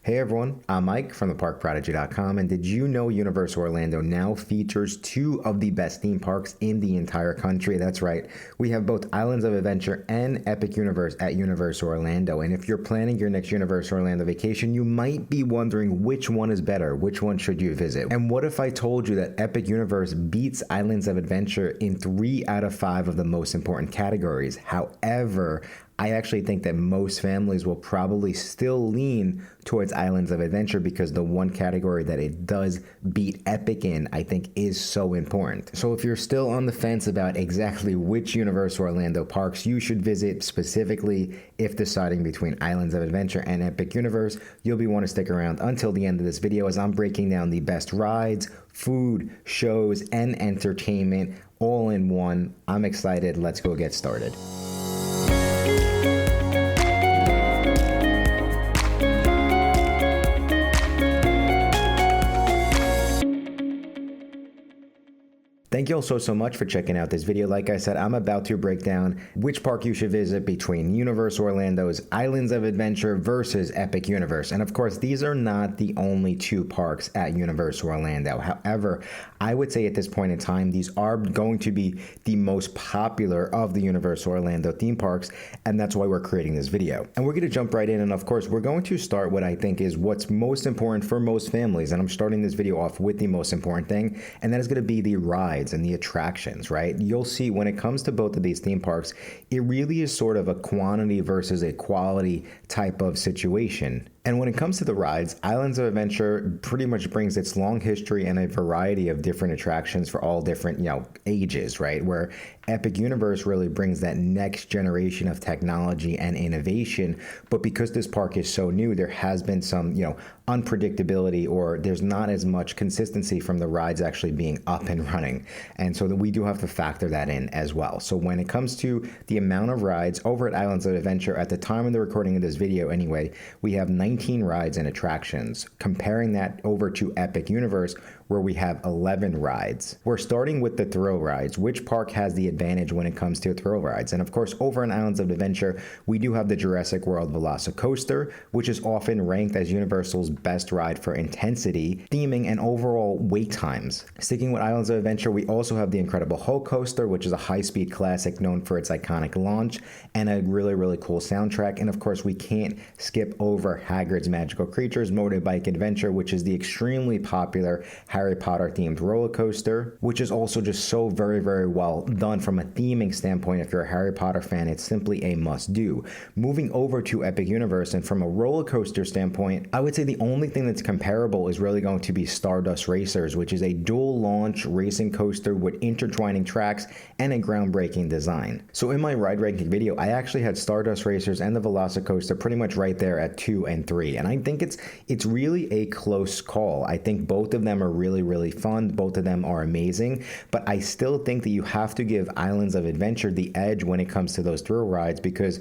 Hey everyone, I'm Mike from theparkprodigy.com, and did you know Universal Orlando now features two of the best theme parks in the entire country? That's right, we have both Islands of Adventure and Epic Universe at Universal Orlando, and if you're planning your next Universal Orlando vacation, you might be wondering which one is better, which one should you visit? And what if I told you that Epic Universe beats Islands of Adventure in 3 out of 5 of the most important categories? However, I actually think that most families will probably still lean towards Islands of Adventure because the one category that it does beat Epic in, I think, is so important. So if you're still on the fence about exactly which Universal Orlando parks you should visit specifically if deciding between Islands of Adventure and Epic Universe, you'll be want to stick around until the end of this video as I'm breaking down the best rides, food, shows, and entertainment all in one. I'm excited. Let's go get started. Thank you all so much for checking out this video. Like I said, I'm about to break down which park you should visit between Universal Orlando's Islands of Adventure versus Epic Universe. And of course, these are not the only two parks at Universal Orlando. However, I would say at this point in time, these are going to be the most popular of the Universal Orlando theme parks, and that's why we're creating this video. And we're going to jump right in, and of course, we're going to start what I think is what's most important for most families. And I'm starting this video off with the most important thing, and that is going to be the rides and the attractions, right? You'll see when it comes to both of these theme parks, it really is sort of a quantity versus a quality type of situation. And when it comes to the rides, Islands of Adventure pretty much brings its long history and a variety of different attractions for all different, ages, right? Where Epic Universe really brings that next generation of technology and innovation. But because this park is so new, there has been some, unpredictability, or there's not as much consistency from the rides actually being up and running. And so that we do have to factor that in as well. So when it comes to the amount of rides over at Islands of Adventure, at the time of the recording of this video anyway, we have 19 rides and attractions. Comparing that over to Epic Universe, where we have 11 rides. We're starting with the thrill rides. Which park has the advantage when it comes to thrill rides? And of course, over in Islands of Adventure, we do have the Jurassic World Velocicoaster, which is often ranked as Universal's best ride for intensity, theming, and overall wait times. Sticking with Islands of Adventure, we also have the Incredible Hulk Coaster, which is a high-speed classic known for its iconic launch and a really cool soundtrack. And of course, we can't skip over Hagrid's Magical Creatures Motorbike Adventure, which is the extremely popular Harry Potter themed roller coaster, which is also just so very well done from a theming standpoint. If you're a Harry Potter fan, it's simply a must do. Moving over to Epic Universe, and from a roller coaster standpoint, I would say the only thing that's comparable is really going to be Stardust Racers, which is a dual launch racing coaster with intertwining tracks and a groundbreaking design. So in my ride ranking video, I actually had Stardust Racers and the Velocicoaster pretty much right there at 2 and 3. And I think it's really a close call. I think both of them are really fun. Both of them are amazing, but I still think that you have to give Islands of Adventure the edge when it comes to those thrill rides because,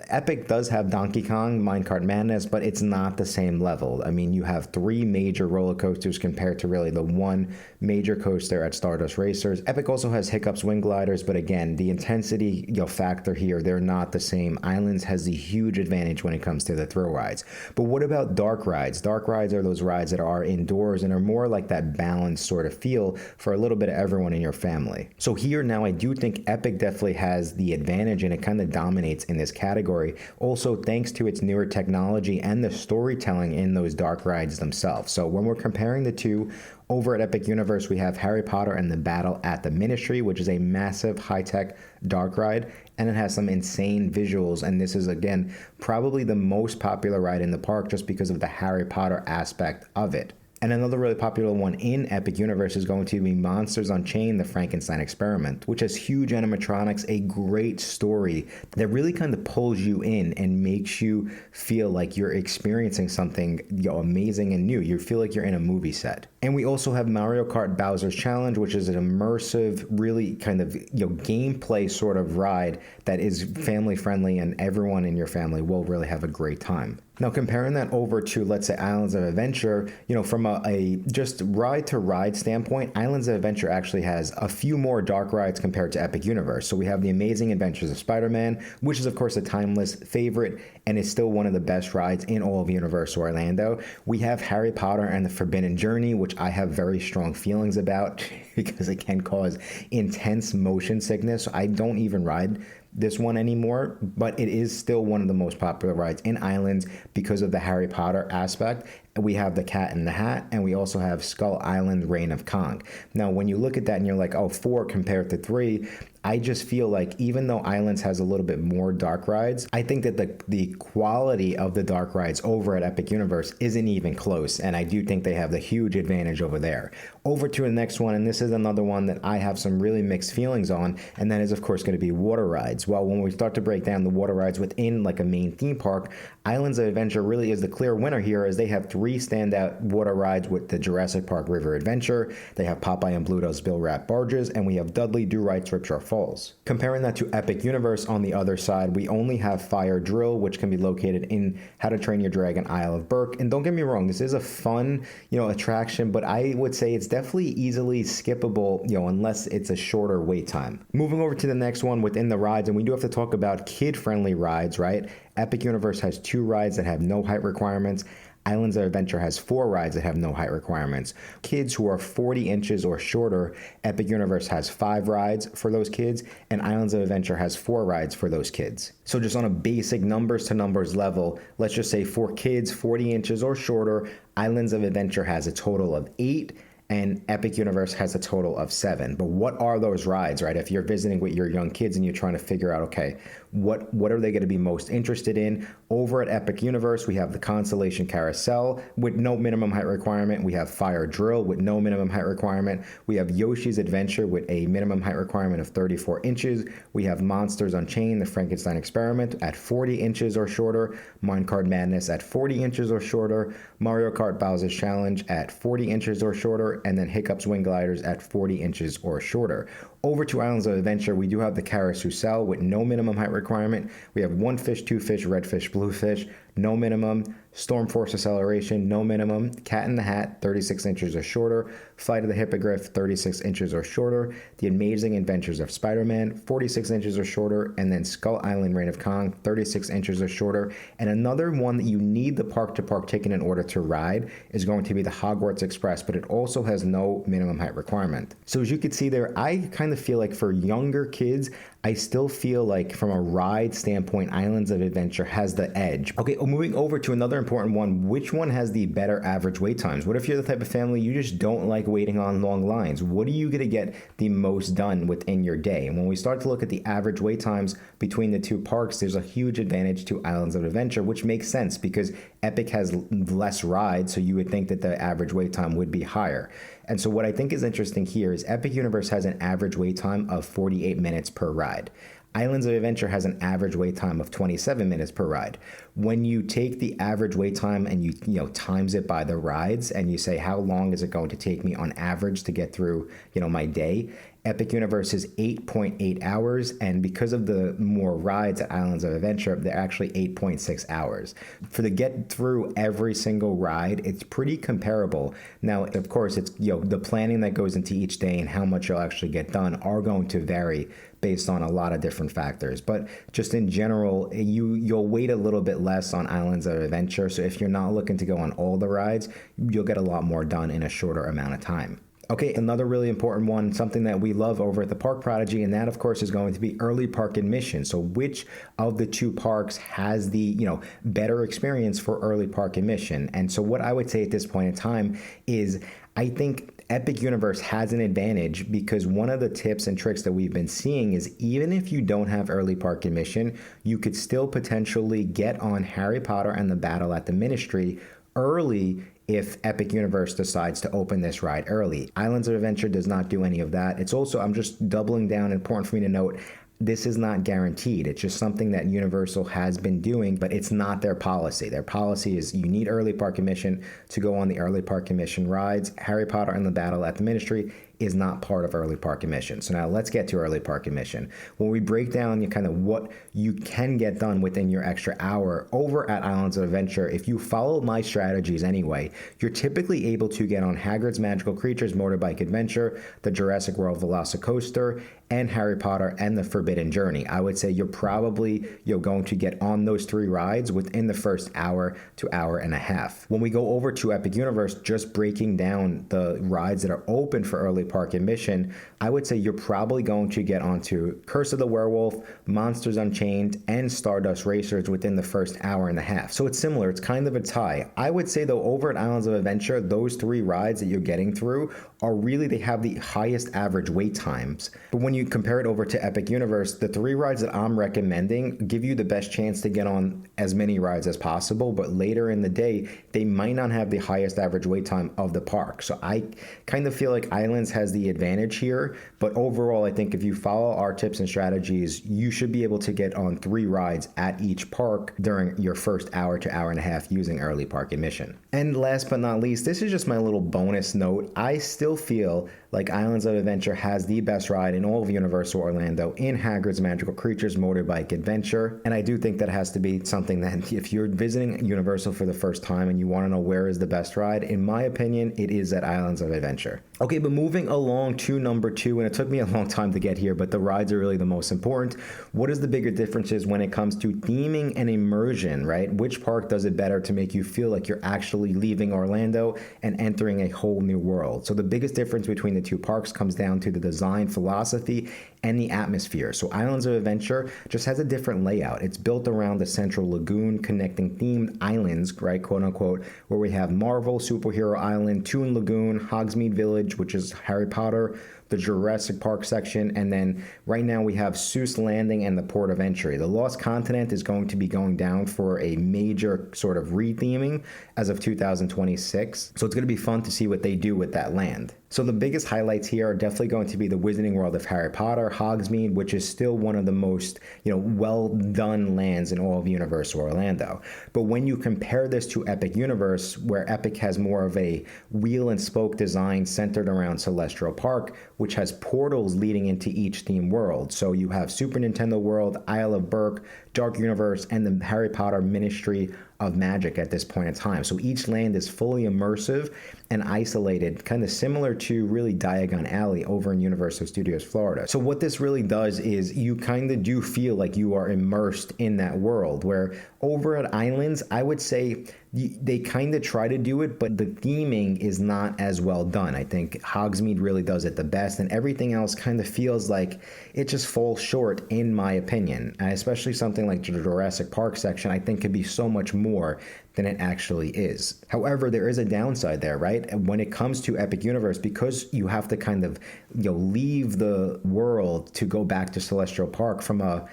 Epic does have Donkey Kong, Minecart Madness, but it's not the same level. I mean, you have 3 major roller coasters compared to really the one major coaster at Stardust Racers. Epic also has Hiccups Wing Gliders, but again, the intensity factor here, they're not the same. Islands has the huge advantage when it comes to the thrill rides. But what about dark rides? Dark rides are those rides that are indoors and are more like that balanced sort of feel for a little bit of everyone in your family. So here now, I do think Epic definitely has the advantage and it kind of dominates in this category. Also, thanks to its newer technology and the storytelling in those dark rides themselves. So when we're comparing the two, over at Epic Universe, we have Harry Potter and the Battle at the Ministry, which is a massive high-tech dark ride, and it has some insane visuals. And this is, again, probably the most popular ride in the park just because of the Harry Potter aspect of it. And another really popular one in Epic Universe is going to be Monsters Unchained, The Frankenstein Experiment, which has huge animatronics, a great story that really kind of pulls you in and makes you feel like you're experiencing something amazing and new. You feel like you're in a movie set. And we also have Mario Kart Bowser's Challenge, which is an immersive, really kind of gameplay sort of ride that is family friendly and everyone in your family will really have a great time. Now, comparing that over to, let's say, Islands of Adventure, from a just ride to ride standpoint, Islands of Adventure actually has a few more dark rides compared to Epic Universe. So we have the Amazing Adventures of Spider-Man, which is of course a timeless favorite and is still one of the best rides in all of Universal Orlando. We have Harry Potter and the Forbidden Journey, which I have very strong feelings about because it can cause intense motion sickness. I don't even ride this one anymore, but it is still one of the most popular rides in Islands because of the Harry Potter aspect. We have the Cat in the Hat, and we also have Skull Island Reign of Kong. Now, when you look at that and you're like, oh, 4 compared to 3, I just feel like even though Islands has a little bit more dark rides, I think that the quality of the dark rides over at Epic Universe isn't even close, and I do think they have the huge advantage over there. Over to the next one, and this is another one that I have some really mixed feelings on, and that is of course going to be water rides. Well, when we start to break down the water rides within like a main theme park, Islands of Adventure really is the clear winner here, as they have 3 standout water rides with the Jurassic Park River Adventure. They have Popeye and Bluto's Bill Rat Barges, and we have Dudley Do-Right's Ripshire Falls. Comparing that to Epic Universe on the other side, we only have Fire Drill, which can be located in How to Train Your Dragon Isle of Berk. And don't get me wrong, this is a fun, attraction, but I would say it's definitely easily skippable, unless it's a shorter wait time. Moving over to the next one within the rides, and we do have to talk about kid-friendly rides, right? Epic Universe has 2 rides that have no height requirements. Islands of Adventure has 4 rides that have no height requirements. Kids who are 40 inches or shorter, Epic Universe has 5 rides for those kids, and Islands of Adventure has 4 rides for those kids. So just on a basic numbers to numbers level, let's just say for kids 40 inches or shorter, Islands of Adventure has a total of 8, and Epic Universe has a total of 7. But what are those rides, right? If you're visiting with your young kids and you're trying to figure out, okay, what are they going to be most interested in? Over at Epic Universe, we have the Constellation Carousel with no minimum height requirement. We have Fire Drill with no minimum height requirement. We have Yoshi's Adventure with a minimum height requirement of 34 inches. We have Monsters Unchained, the Frankenstein Experiment at 40 inches or shorter. Minecart Madness at 40 inches or shorter. Mario Kart Bowser's Challenge at 40 inches or shorter. And then Hiccup's Wing Gliders at 40 inches or shorter. Over to Islands of Adventure, we do have the Carousel with no minimum height requirement. We have 1 fish, 2 fish, red fish, blue fish, no minimum. Storm Force Acceleration, no minimum. Cat in the Hat, 36 inches or shorter. Flight of the Hippogriff, 36 inches or shorter. The Amazing Adventures of Spider-Man, 46 inches or shorter. And then Skull Island Reign of Kong, 36 inches or shorter. And another one that you need the park-to-park ticket in order to ride is going to be the Hogwarts Express, but it also has no minimum height requirement. So as you can see there, I kind of feel like for younger kids, I still feel like from a ride standpoint, Islands of Adventure has the edge. Okay, moving over to another important one, which one has the better average wait times? What if you're the type of family you just don't like waiting on long lines? What are you going to get the most done within your day? And when we start to look at the average wait times between the 2 parks, there's a huge advantage to Islands of Adventure, which makes sense because Epic has less rides, so you would think that the average wait time would be higher. And so what I think is interesting here is Epic Universe has an average wait time of 48 minutes per ride. Islands of Adventure has an average wait time of 27 minutes per ride. When you take the average wait time and you times it by the rides and you say how long is it going to take me on average to get through my day, Epic Universe is 8.8 hours, and because of the more rides at Islands of Adventure, they're actually 8.6 hours. For the get through every single ride, it's pretty comparable. Now, of course, it's the planning that goes into each day and how much you'll actually get done are going to vary based on a lot of different factors. But just in general, you'll wait a little bit less on Islands of Adventure, so if you're not looking to go on all the rides, you'll get a lot more done in a shorter amount of time. Okay, another really important one, something that we love over at the Park Prodigy, and that of course is going to be early park admission. So which of the 2 parks has the, better experience for early park admission? And so what I would say at this point in time is I think Epic Universe has an advantage because one of the tips and tricks that we've been seeing is even if you don't have early park admission, you could still potentially get on Harry Potter and the Battle at the Ministry early if Epic Universe decides to open this ride early. Islands of Adventure does not do any of that. It's also, I'm just doubling down, important for me to note, this is not guaranteed. It's just something that Universal has been doing, but it's not their policy. Their policy is you need early park admission to go on the early park admission rides. Harry Potter and the Battle at the Ministry is not part of early park admission. So now let's get to early park admission. When we break down kind of what you can get done within your extra hour over at Islands of Adventure, if you follow my strategies anyway, you're typically able to get on Hagrid's Magical Creatures Motorbike Adventure, the Jurassic World Velocicoaster, and Harry Potter and the Forbidden Journey. I would say you're probably going to get on those 3 rides within the first hour to hour and a half. When we go over to Epic Universe, just breaking down the rides that are open for early park admission, I would say you're probably going to get onto Curse of the Werewolf, Monsters Unchained, and Stardust Racers within the first hour and a half. So it's similar. It's kind of a tie. I would say though, over at Islands of Adventure, those 3 rides that you're getting through are really, they have the highest average wait times. But when you compare it over to Epic Universe, the 3 rides that I'm recommending give you the best chance to get on as many rides as possible, but later in the day, they might not have the highest average wait time of the park. So I kind of feel like Islands has the advantage here, but overall, I think if you follow our tips and strategies, you should be able to get on 3 rides at each park during your first hour to hour and a half using early park admission. And last but not least, this is just my little bonus note. I still feel like Islands of Adventure has the best ride in all of Universal Orlando in Hagrid's Magical Creatures Motorbike Adventure. And I do think that has to be something that if you're visiting Universal for the first time and you want to know where is the best ride, in my opinion, it is at Islands of Adventure. Okay, but moving along to number 2, and it took me a long time to get here, but the rides are really the most important. What is the bigger differences when it comes to theming and immersion, right? Which park does it better to make you feel like you're actually leaving Orlando and entering a whole new world? So the biggest difference between the 2 parks comes down to the design philosophy and the atmosphere. So Islands of Adventure just has a different layout. It's built around the central lagoon connecting themed islands, right, quote unquote, where we have Marvel, Superhero Island, Toon Lagoon, Hogsmeade Village, which is Harry Potter, the Jurassic Park section, and then right now we have Seuss Landing and the Port of Entry. The Lost Continent is going to be going down for a major sort of re-theming as of 2026. So it's going to be fun to see what they do with that land. So the biggest highlights here are definitely going to be the Wizarding World of Harry Potter, Hogsmeade, which is still one of the most, well done lands in all of Universal Orlando. But when you compare this to Epic Universe, where Epic has more of a wheel and spoke design centered around Celestial Park, which has portals leading into each theme world. So you have Super Nintendo World, Isle of Berk, Dark Universe, and the Harry Potter Ministry of Magic at this point in time. So each land is fully immersive and isolated, kind of similar to really Diagon Alley over in Universal Studios Florida. So what this really does is you kind of do feel like you are immersed in that world, where over at Islands, I would say they kind of try to do it, but the theming is not as well done. I think Hogsmeade really does it the best, and everything else kind of feels like it just falls short, in my opinion. And especially something like the Jurassic Park section, I think could be so much more than it actually is. However, there is a downside there, right? When it comes to Epic Universe, because you have to kind of leave the world to go back to Celestial Park from a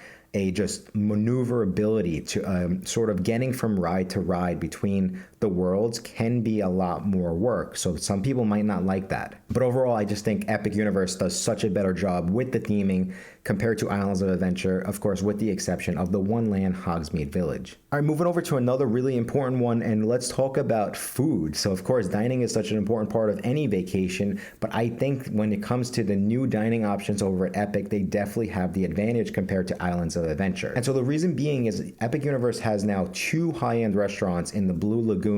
just maneuverability to sort of getting from ride to ride between the worlds can be a lot more work. So some people might not like that. But overall, I just think Epic Universe does such a better job with the theming compared to Islands of Adventure, of course, with the exception of the one land Hogsmeade Village. All right, moving over to another really important one, and let's talk about food. So of course, dining is such an important part of any vacation, but I think when it comes to the new dining options over at Epic, they definitely have the advantage compared to Islands of Adventure. And so the reason being is Epic Universe has now 2 high-end restaurants in the Blue Lagoon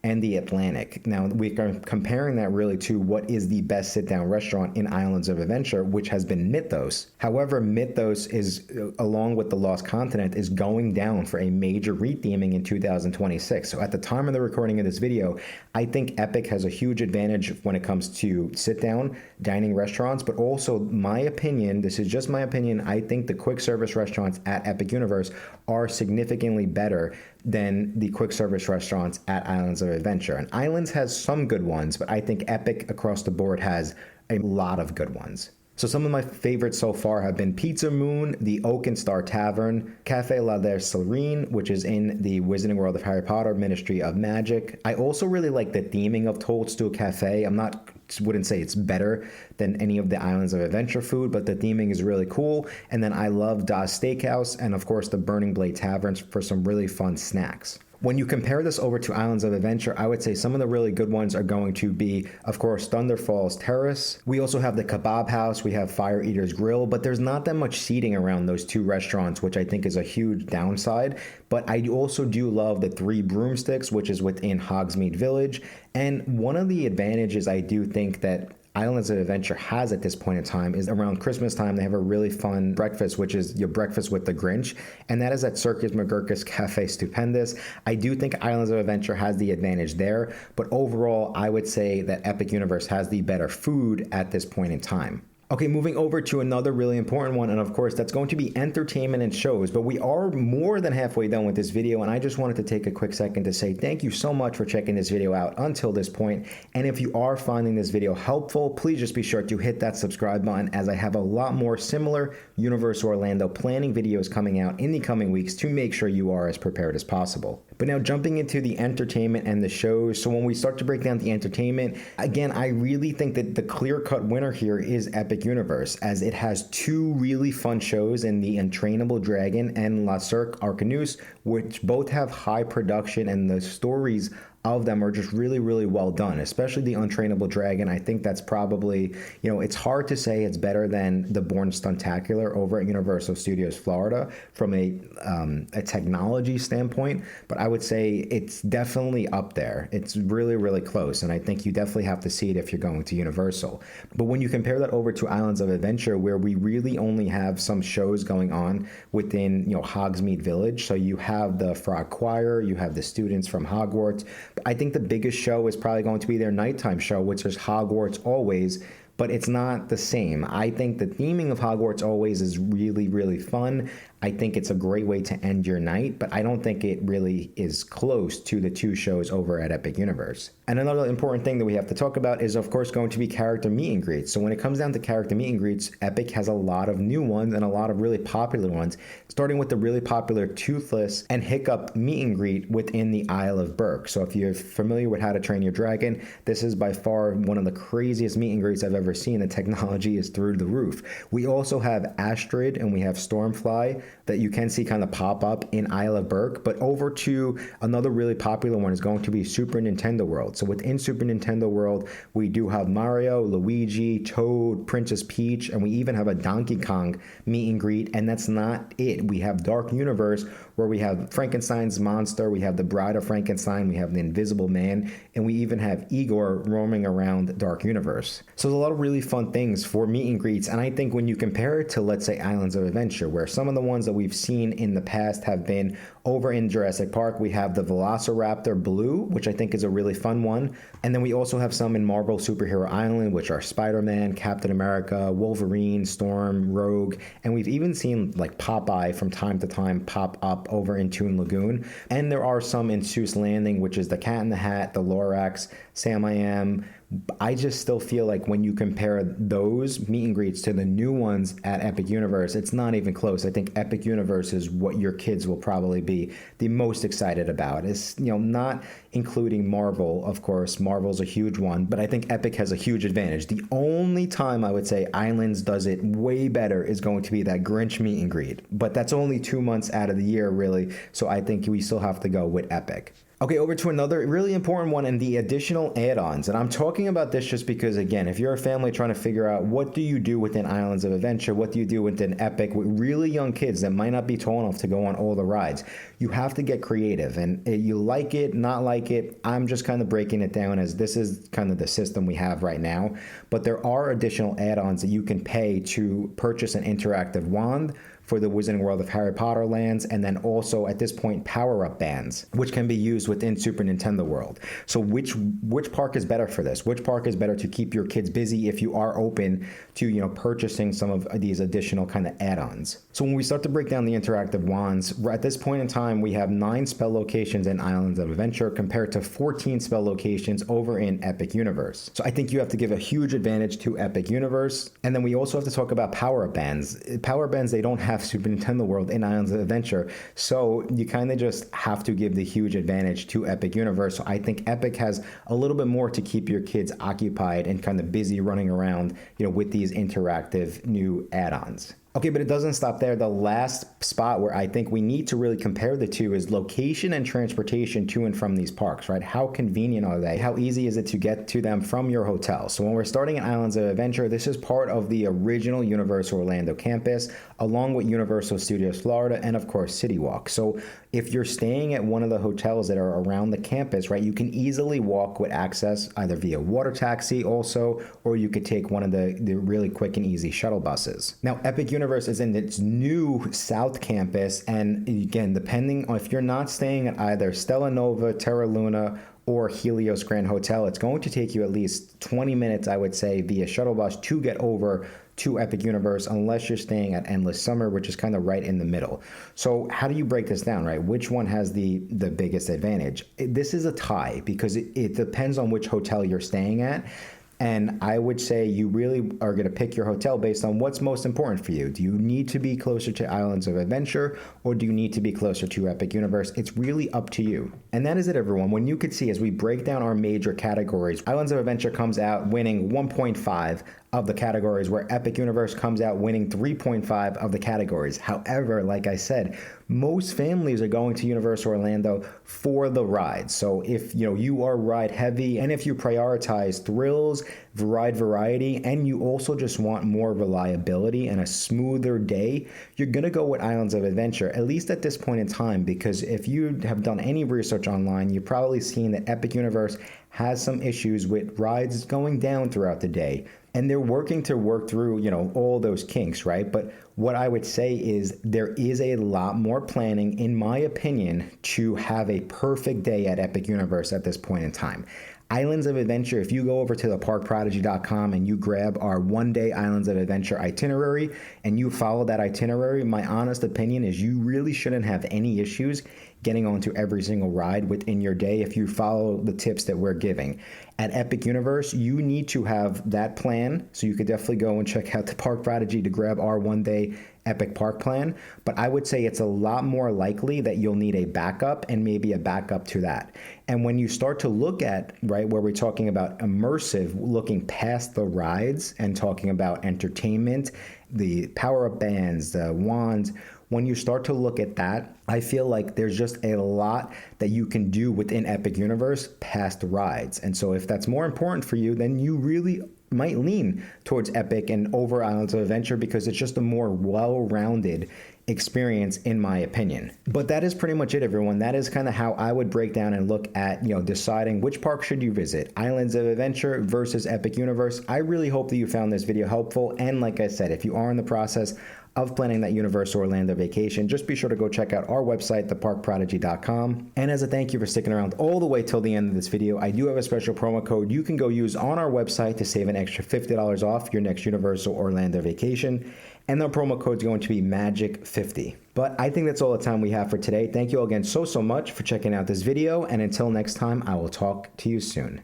and the Atlantic. Now, we are comparing that really to what is the best sit-down restaurant in Islands of Adventure, which has been Mythos. However, Mythos is, along with the Lost Continent, is going down for a major re-theming in 2026. So at the time of the recording of this video, I think Epic has a huge advantage when it comes to sit-down dining restaurants, but also my opinion, this is just my opinion, I think the quick service restaurants at Epic Universe are significantly better than the quick service restaurants at Islands of Adventure. And Islands has some good ones, but I think Epic across the board has a lot of good ones. So some of my favorites so far have been Pizza Moon, the Oak and Star Tavern, Café La Der Serene, which is in the Wizarding World of Harry Potter Ministry of Magic. I also really like the theming of Toadstool Cafe. Wouldn't say it's better than any of the Islands of Adventure food, but the theming is really cool. And then I love Das Steakhouse and of course the Burning Blade Taverns for some really fun snacks. When you compare this over to Islands of Adventure, I would say some of the really good ones are going to be, of course, Thunder Falls Terrace. We also have the Kebab House, we have Fire Eater's Grill, but there's not that much seating around those two restaurants, which I think is a huge downside. But I also do love the Three Broomsticks, which is within Hogsmeade Village. And one of the advantages I do think that Islands of Adventure has at this point in time is around Christmas time, they have a really fun breakfast, which is your breakfast with the Grinch. And that is at Circus McGurkus Cafe Stupendous. I do think Islands of Adventure has the advantage there. But overall, I would say that Epic Universe has the better food at this point in time. Okay, moving over to another really important one, and of course that's going to be entertainment and shows, but we are more than halfway done with this video, and I just wanted to take a quick second to say thank you so much for checking this video out until this point. And if you are finding this video helpful, please just be sure to hit that subscribe button, as I have a lot more similar Universal Orlando planning videos coming out in the coming weeks to make sure you are as prepared as possible. But now jumping into the entertainment and the shows, so when we start to break down the entertainment, again, I really think that the clear-cut winner here is Epic Universe, as it has two really fun shows in the Untrainable Dragon and La Cirque Arcanus, which both have high production, and the stories of them are just really, really well done, especially the Untrainable Dragon. I think that's probably, it's hard to say it's better than the Born Stuntacular over at Universal Studios Florida from a technology standpoint, but I would say it's definitely up there. It's really, really close, and I think you definitely have to see it if you're going to Universal. But when you compare that over to Islands of Adventure, where we really only have some shows going on within, Hogsmeade Village, so you have the Frog Choir, you have the students from Hogwarts. I think the biggest show is probably going to be their nighttime show, which is Hogwarts Always, but it's not the same. I think the theming of Hogwarts Always is really, really fun. I think it's a great way to end your night, but I don't think it really is close to the two shows over at Epic Universe. And another important thing that we have to talk about is, of course, going to be character meet and greets. So when it comes down to character meet and greets, Epic has a lot of new ones and a lot of really popular ones, starting with the really popular Toothless and Hiccup meet and greet within the Isle of Berk. So if you're familiar with How to Train Your Dragon, this is by far one of the craziest meet and greets I've ever seen. The technology is through the roof. We also have Astrid and we have Stormfly that you can see kind of pop up in Isle of Berk. But over to another really popular one is going to be Super Nintendo World. So within Super Nintendo World, we do have Mario, Luigi, Toad, Princess Peach, and we even have a Donkey Kong meet and greet. And that's not it. We have Dark Universe, where we have Frankenstein's monster, we have the Bride of Frankenstein, we have the Invisible Man, and we even have Igor roaming around Dark Universe. So there's a lot of really fun things for meet and greets, and I think when you compare it to, let's say, Islands of Adventure, where some of the ones that we've seen in the past have been over in Jurassic Park, we have the Velociraptor Blue, which I think is a really fun one, and then we also have some in Marvel Superhero Island, which are Spider-Man, Captain America, Wolverine, Storm, Rogue, and we've even seen like Popeye from time to time pop up over in Toon Lagoon. And there are some in Seuss Landing, which is the Cat in the Hat, the Lorax, Sam I Am. I just still feel like when you compare those meet and greets to the new ones at Epic Universe, it's not even close. I think Epic Universe is what your kids will probably be the most excited about. It's, not including Marvel, of course. Marvel's a huge one, but I think Epic has a huge advantage. The only time I would say Islands does it way better is going to be that Grinch meet and greet, but that's only 2 months out of the year, really, so I think we still have to go with Epic. Okay, over to another really important one, and the additional add-ons. And I'm talking about this just because, again, if you're a family trying to figure out what do you do within Islands of Adventure, what do you do within Epic with really young kids that might not be tall enough to go on all the rides, you have to get creative. And you like it, not like it, I'm just kind of breaking it down as this is kind of the system we have right now. But there are additional add-ons that you can pay to purchase an interactive wand for the Wizarding World of Harry Potter lands, and then also at this point power-up bands, which can be used within Super Nintendo World. So which park is better for this? Which park is better to keep your kids busy if you are open to purchasing some of these additional kind of add-ons? So when we start to break down the interactive wands, at this point in time we have 9 spell locations in Islands of Adventure compared to 14 spell locations over in Epic Universe. So I think you have to give a huge advantage to Epic Universe. And then we also have to talk about power-up bands. Power bands, they don't have Super Nintendo World in Islands of Adventure, so you kind of just have to give the huge advantage to Epic Universe. So I think Epic has a little bit more to keep your kids occupied and kind of busy running around, with these interactive new add-ons. Okay, but it doesn't stop there. The last spot where I think we need to really compare the two is location and transportation to and from these parks, right? How convenient are they? How easy is it to get to them from your hotel? So when we're starting at Islands of Adventure, this is part of the original Universal Orlando campus, along with Universal Studios Florida and of course City Walk. So if you're staying at one of the hotels that are around the campus, right, you can easily walk with access either via water taxi also, or you could take one of the really quick and easy shuttle buses. Now, Epic Universe is in its new South Campus, and again, depending on if you're not staying at either Stella Nova, Terra Luna, or Helios Grand Hotel, it's going to take you at least 20 minutes, I would say, via shuttle bus to get over to Epic Universe, unless you're staying at Endless Summer, which is kind of right in the middle. So how do you break this down, right? Which one has the biggest advantage? This is a tie because it depends on which hotel you're staying at. And I would say you really are going to pick your hotel based on what's most important for you. Do you need to be closer to Islands of Adventure, or do you need to be closer to Epic Universe? It's really up to you. And that is it, everyone. When you could see, as we break down our major categories, Islands of Adventure comes out winning 1.5 of the categories, where Epic Universe comes out winning 3.5 of the categories. However, like I said, most families are going to Universal Orlando for the rides. So if you are ride heavy, and if you prioritize thrills, ride variety, and you also just want more reliability and a smoother day, you're gonna go with Islands of Adventure, at least at this point in time, because if you have done any research online, you've probably seen that Epic Universe has some issues with rides going down throughout the day. And they're working to work through, all those kinks, right? But what I would say is there is a lot more planning, in my opinion, to have a perfect day at Epic Universe at this point in time. Islands of Adventure, if you go over to theparkprodigy.com and you grab our one-day Islands of Adventure itinerary and you follow that itinerary, my honest opinion is you really shouldn't have any issues getting onto every single ride within your day if you follow the tips that we're giving. At Epic Universe, you need to have that plan, so you could definitely go and check out the Park Prodigy to grab our one-day Epic Park plan, but I would say it's a lot more likely that you'll need a backup and maybe a backup to that. And when you start to look at, right, where we're talking about immersive, looking past the rides and talking about entertainment, the power-up bands, the wands, when you start to look at that, I feel like there's just a lot that you can do within Epic Universe past rides. And so if that's more important for you, then you really might lean towards Epic and over Islands of Adventure, because it's just a more well-rounded experience, in my opinion. But that is pretty much it, everyone. That is kind of how I would break down and look at, deciding which park should you visit, Islands of Adventure versus Epic Universe. I really hope that you found this video helpful. And like I said, if you are in the process of planning that Universal Orlando vacation, just be sure to go check out our website, theparkprodigy.com. And as a thank you for sticking around all the way till the end of this video, I do have a special promo code you can go use on our website to save an extra $50 off your next Universal Orlando vacation. And the promo code is going to be MAGIC50. But I think that's all the time we have for today. Thank you all again so much for checking out this video. And until next time, I will talk to you soon.